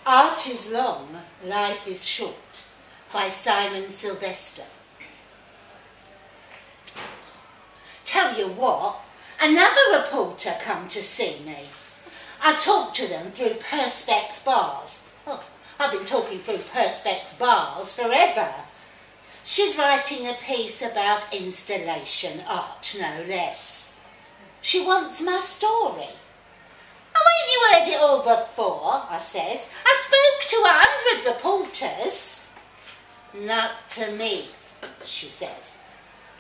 Art is long, life is short, by Sylvester. Tell you what, another reporter come to see me. I talked to them through Perspex bars. Oh, I've been talking through Perspex bars forever. She's writing a piece about installation art, no less. She wants my story. Oh, ain't you heard it all before, I says. I spoke to 100 reporters. Not to me, she says.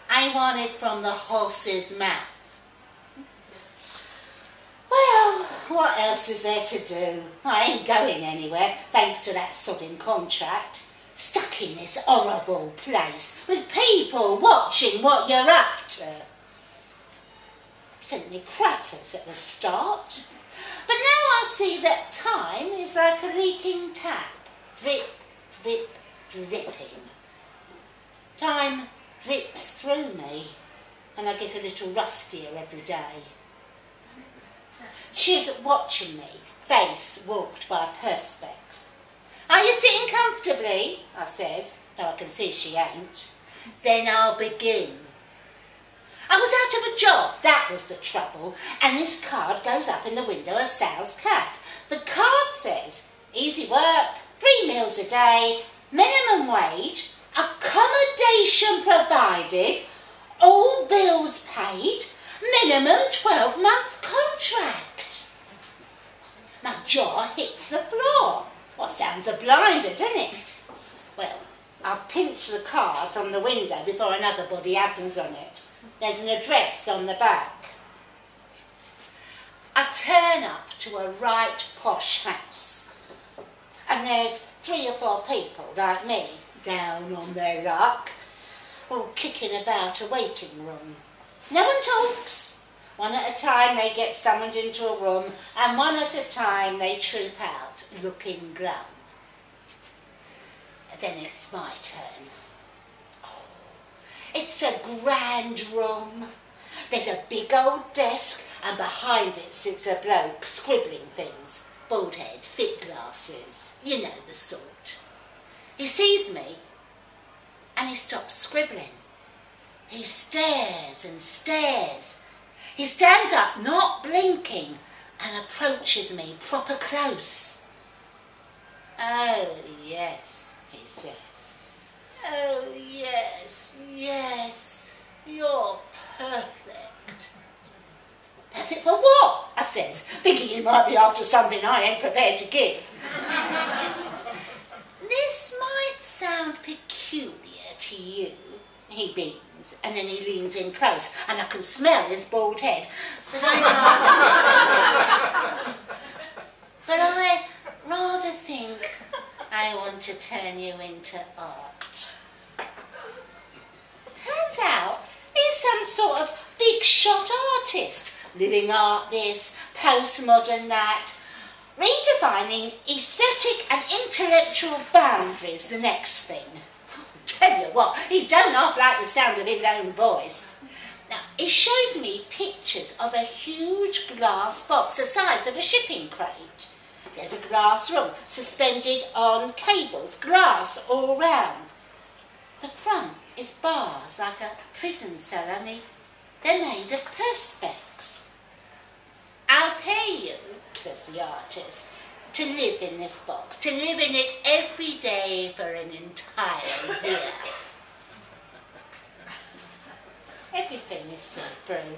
I want it from the horse's mouth. Well, what else is there to do? I ain't going anywhere, thanks to that sodding contract. Stuck in this horrible place, with people watching what you're up to. Sent me crackers at the start. But now I see that time is like a leaking tap. Drip, drip, dripping. Time drips through me, and I get a little rustier every day. She's watching me, face warped by perspex. Are you sitting comfortably? I says, though I can see she ain't. Then I'll begin. I was out of a job, that was the trouble, and this card goes up in the window of Sal's Cafe. The card says, easy work, 3 meals a day, minimum wage, accommodation provided, all bills paid, minimum 12-month contract. My jaw hits the floor. Well, sounds a blinder, doesn't it? Well, I'll pinch the card from the window before another body happens on it. There's an address on the back. I turn up to a right posh house, and there's 3 or 4 people like me down on their luck, all kicking about a waiting room. No one talks. One at a time they get summoned into a room, and one at a time they troop out, looking glum. Then it's my turn. It's a grand room. There's a big old desk, and behind it sits a bloke scribbling things. Bald head, thick glasses, you know the sort. He sees me, and he stops scribbling. He stares and stares. He stands up, not blinking, and approaches me proper close. Oh, yes, he says. Oh, yes, yes, you're perfect. Perfect for what? I says, thinking he might be after something I ain't prepared to give. This might sound peculiar to you, he beams, and then he leans in close, and I can smell his bald head. But I rather think I want to turn you into art. Turns out he's some sort of big shot artist, living art this, postmodern that, redefining aesthetic and intellectual boundaries the next thing. Tell you what, he don't half like the sound of his own voice. Now, he shows me pictures of a huge glass box the size of a shipping crate. There's a glass room suspended on cables, glass all round. The front is bars like a prison cell, only they're made of perspex. I'll pay you, says the artist, to live in this box, to live in it every day for an entire year. Everything is see-through.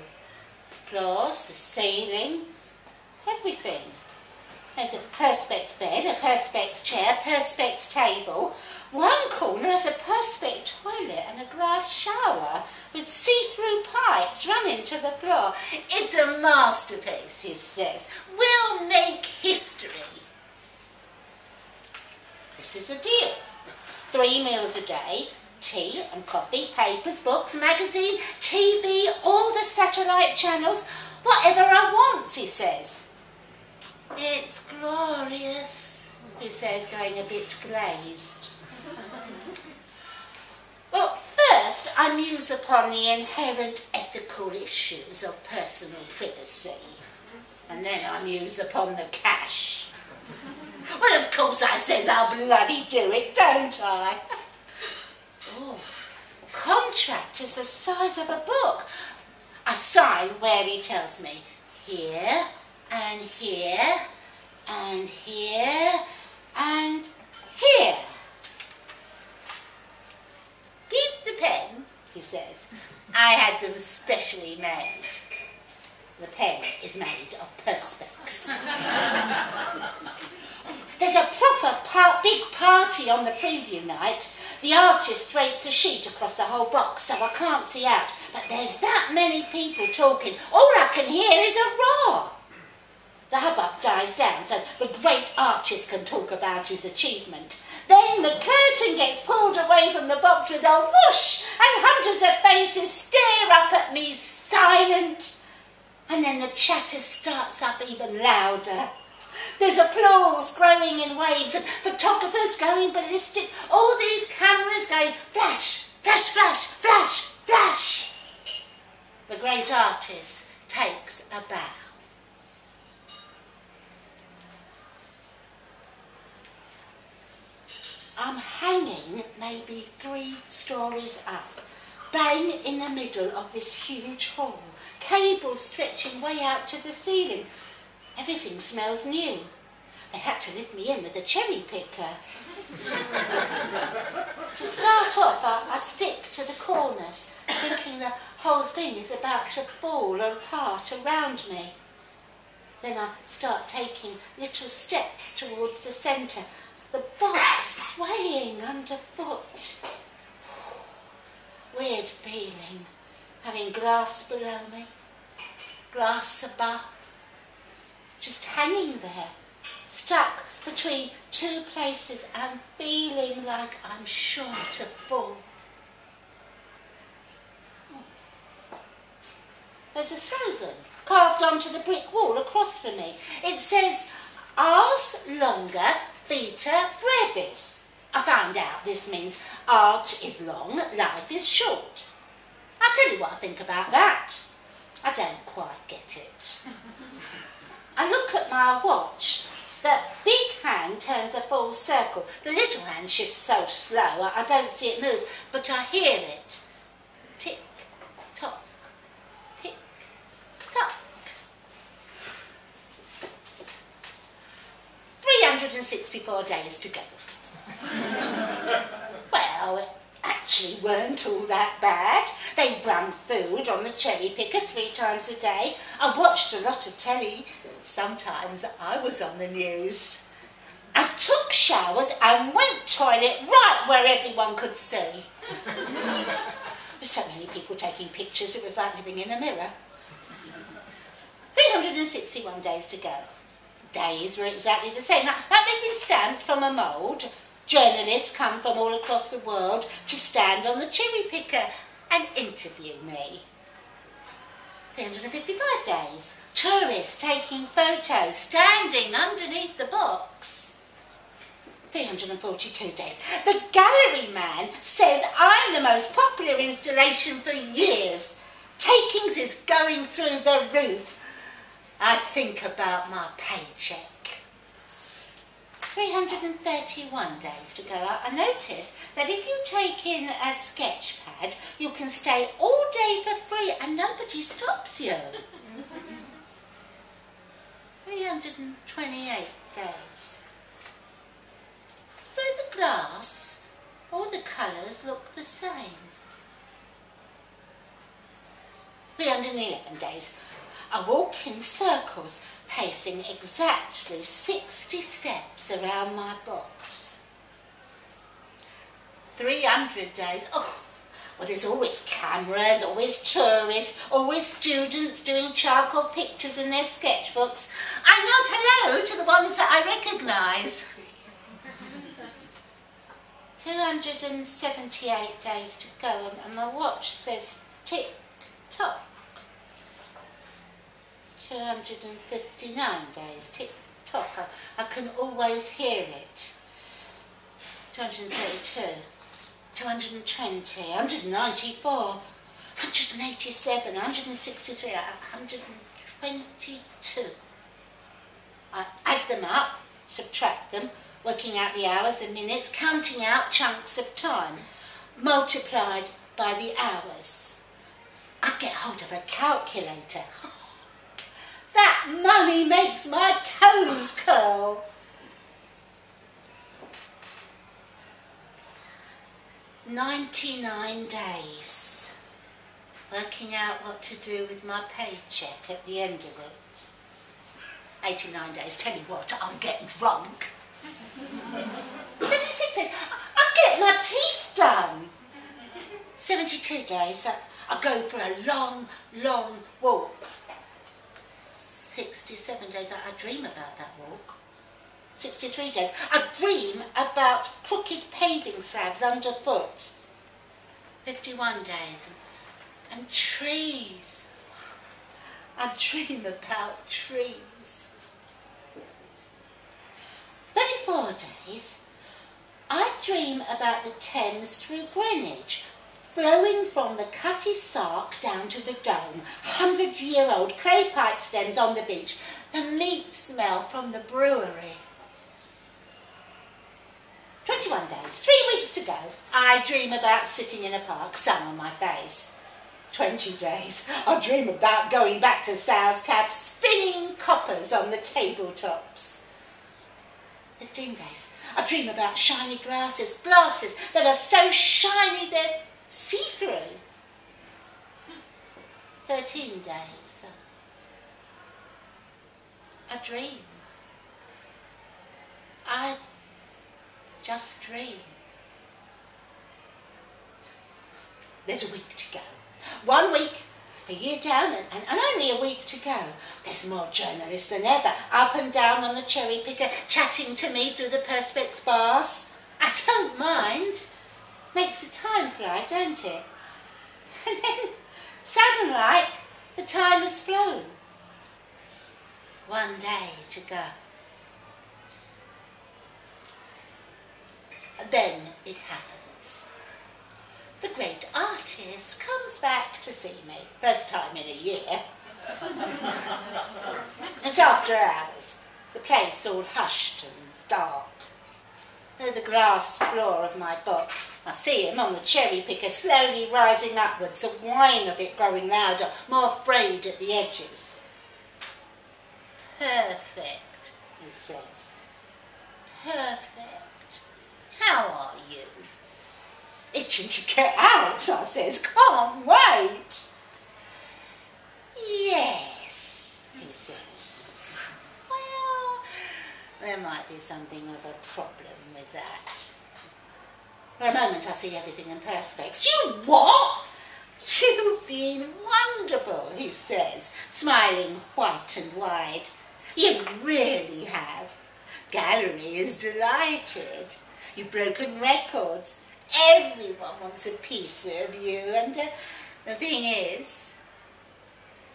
Floors, the ceiling, everything. There's a perspex bed, a perspex chair, a perspex table. One corner has a perspex toilet and a glass shower with see-through pipes running to the floor. It's a masterpiece, he says. We'll make history. This is a deal. 3 meals a day, tea and coffee, papers, books, magazine, TV, all the satellite channels, whatever I want, he says. It's glorious, he says, going a bit glazed. Well, first I muse upon the inherent ethical issues of personal privacy, and then I muse upon the cash. Well, of course, course I says I'll bloody do it, don't I? Oh, contract is the size of a book. I sign where he tells me, here, and here, and here, and here. Keep the pen, he says. I had them specially made. The pen is made of perspex. There's a proper big party on the preview night. The artist drapes a sheet across the whole box so I can't see out. But there's that many people talking, all I can hear is a roar. The hubbub dies down so the great artist can talk about his achievement. Then the curtain gets pulled away from the box with a whoosh, and hundreds of faces stare up at me silent. And then the chatter starts up even louder. There's applause growing in waves and photographers going ballistic. All these cameras going flash, flash, flash, flash, flash. The great artist takes a bow. I'm hanging maybe 3 stories up, bang in the middle of this huge hall, cables stretching way out to the ceiling. Everything smells new. They had to lift me in with a cherry picker. To start off, I stick to the corners, thinking the whole thing is about to fall apart around me. Then I start taking little steps towards the centre, the box swaying underfoot. Weird feeling, having glass below me, glass above, just hanging there, stuck between 2 places and feeling like I'm sure to fall. There's a slogan carved onto the brick wall across from me. It says, Ars longa, vita brevis. I found out this means art is long, life is short. I'll tell you what I think about that. I don't quite get it. I look at my watch. The big hand turns a full circle. The little hand shifts so slow I don't see it move, but I hear it. Tick, tock, tick, tock. 364 days to go. Well, it actually weren't all that bad. They brung food on the cherry picker 3 times a day. I watched a lot of telly. Sometimes I was on the news. I took showers and went toilet right where everyone could see. With so many people taking pictures, it was like living in a mirror. 361 days to go. Days were exactly the same. Like they've been stamped from a mould. Journalists come from all across the world to stand on the cherry picker and interview me. 355 days. Tourists taking photos, standing underneath the box. 342 days. The gallery man says I'm the most popular installation for years. Takings is going through the roof. I think about my paycheck. 331 days to go. I notice that if you take in a sketch pad, you can stay all day for free and nobody stops you. 328 days. Through the glass, all the colours look the same. 311 days. I walk in circles, pacing exactly 60 steps around my box. 300 days. Oh, well, there's always cameras, always tourists, always students doing charcoal pictures in their sketchbooks. I nod hello to the ones that I recognise. 278 days to go, and my watch says tick-tock. 259 days, tick-tock. I can always hear it. 232, 220, 194, 187, 163, 122. I add them up, subtract them, working out the hours and minutes, counting out chunks of time, multiplied by the hours. I get hold of a calculator. That money makes my toes curl. 99 days, working out what to do with my paycheck at the end of it. 89 days, tell you what, I'll get drunk. 76 days, I'll get my teeth done. 72 days, I'll go for a long, long walk. 67 days, I dream about that walk. 63 days, I dream about crooked paving slabs underfoot. 51 days, and trees. I dream about trees. 34 days, I dream about the Thames through Greenwich, flowing from the Cutty Sark down to the Dome, 100-year-old clay pipe stems on the beach, the meat smell from the brewery. 21 days, 3 weeks to go. I dream about sitting in a park, sun on my face. 20 days, I dream about going back to Sal's Caf, spinning coppers on the tabletops. 15 days, I dream about shiny glasses that are so shiny they're see-through. 13 days, I dream. I just dream. There's a week to go. 1 week, a year down, and only a week to go. There's more journalists than ever, up and down on the cherry picker, chatting to me through the Perspex bars. I don't mind. Makes the time fly, don't it? And then, sudden like, the time has flown. 1 day to go. Then it happens. The great artist comes back to see me, first time in a year. It's after hours, the place all hushed and dark. Over the glass floor of my box, I see him on the cherry picker, slowly rising upwards, the whine of it growing louder, more frayed at the edges. Perfect, he says. Perfect. How are you? Itching to get out, I says. Can't wait. Yes, he says. Well, there might be something of a problem with that. For a moment I see everything in perspex. You what? You've been wonderful, he says, smiling white and wide. You really have. Gallery is delighted. You've broken records. Everyone wants a piece of you, and the thing is,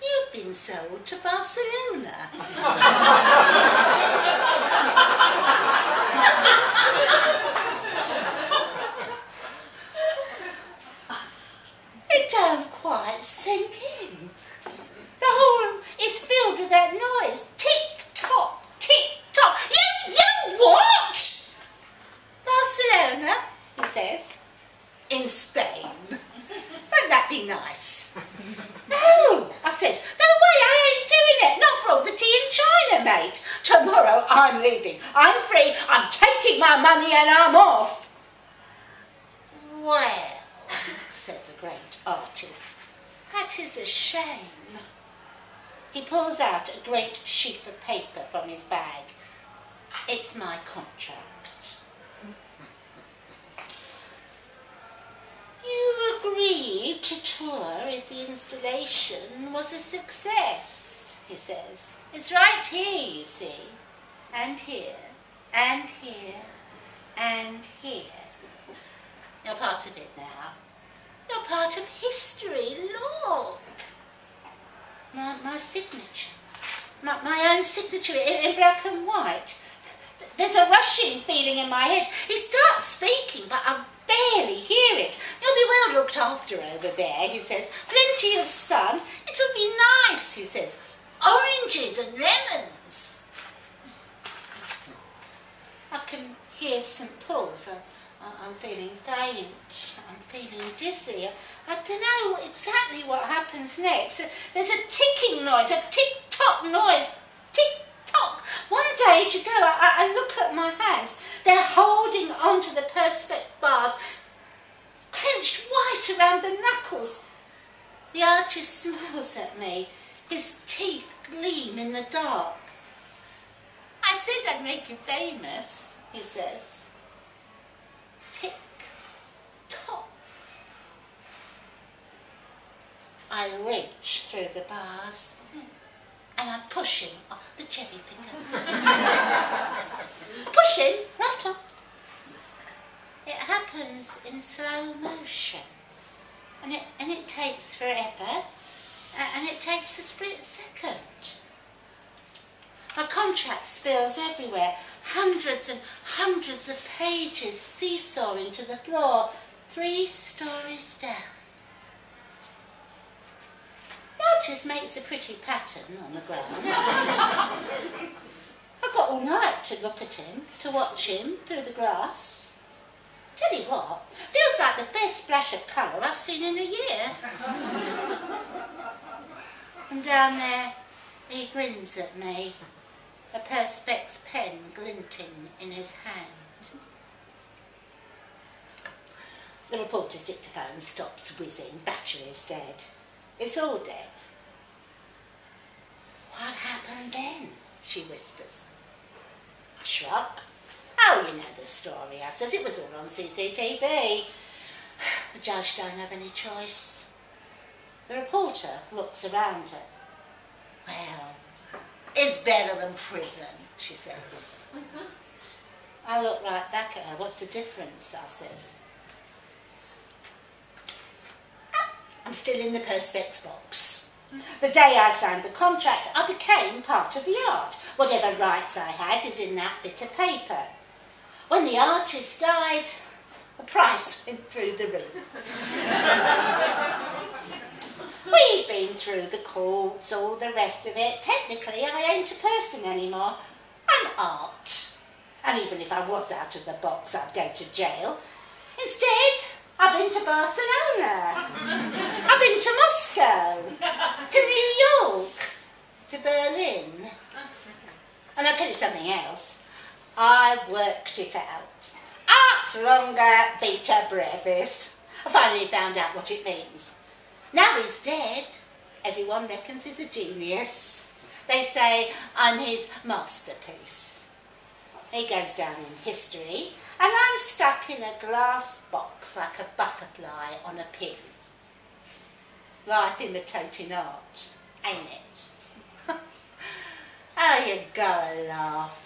you've been sold to Barcelona. It don't quite sink in. The whole is filled with that noise. Tick-tock, tick-tock. You what? Barcelona, he says. In Spain. Won't that be nice? No, I says. No way, I ain't doing it. Not for all the tea in China, mate. Tomorrow I'm leaving. I'm free. I'm taking my money and I'm off. Well, says the great artist, that is a shame. He pulls out a great sheet of paper from his bag. It's my contract. You agreed to tour if the installation was a success, he says. It's right here, you see. And here, and here, and here. You're part of it now. You're part of history. Look. My signature. My own signature in black and white. There's a rushing feeling in my head. He starts speaking, but I barely hear it. You'll be well looked after over there, he says. Plenty of sun. It'll be nice, he says. Oranges and lemons. I can here's St Paul's. I'm feeling faint. I'm feeling dizzy. I don't know exactly what happens next. There's a ticking noise, a tick-tock noise. Tick-tock. One day to go, I look at my hands. They're holding onto the perspex bars, clenched white around the knuckles. The artist smiles at me. His teeth gleam in the dark. I said I'd make you famous, he says. Tick-tock. I reach through the bars and I push him off the cherry picker. Push him right off. It happens in slow motion. And it takes forever, and it takes a split second. My contract spills everywhere, hundreds and hundreds of pages seesawing to the floor, 3 stories down. The artist makes a pretty pattern on the ground. I got all night to look at him, to watch him through the glass. Tell you what, feels like the first splash of colour I've seen in a year. And down there, he grins at me, a perspex pen glinting in his hand. The reporter's dictaphone stops whizzing, battery's dead. It's all dead. What happened then? She whispers. I shrug. Oh, you know the story, I says. It was all on CCTV. The judge don't have any choice. The reporter looks around her. Well, it's better than prison, she says. I look right back at her. What's the difference, I says. I'm still in the perspex box. The day I signed the contract, I became part of the art. Whatever rights I had is in that bit of paper. When the artist died, the price went through the roof. We've been through the courts, all the rest of it. Technically, I ain't a person anymore. I'm art. And even if I was out of the box, I'd go to jail. Instead, I've been to Barcelona. I've been to Moscow. To New York. To Berlin. And I'll tell you something else. I worked it out. Art's longa vita brevis. I finally found out what it means. Now he's dead, everyone reckons he's a genius. They say I'm his masterpiece. He goes down in history, and I'm stuck in a glass box like a butterfly on a pin. Life imitating art, ain't it? Oh, you gotta laugh.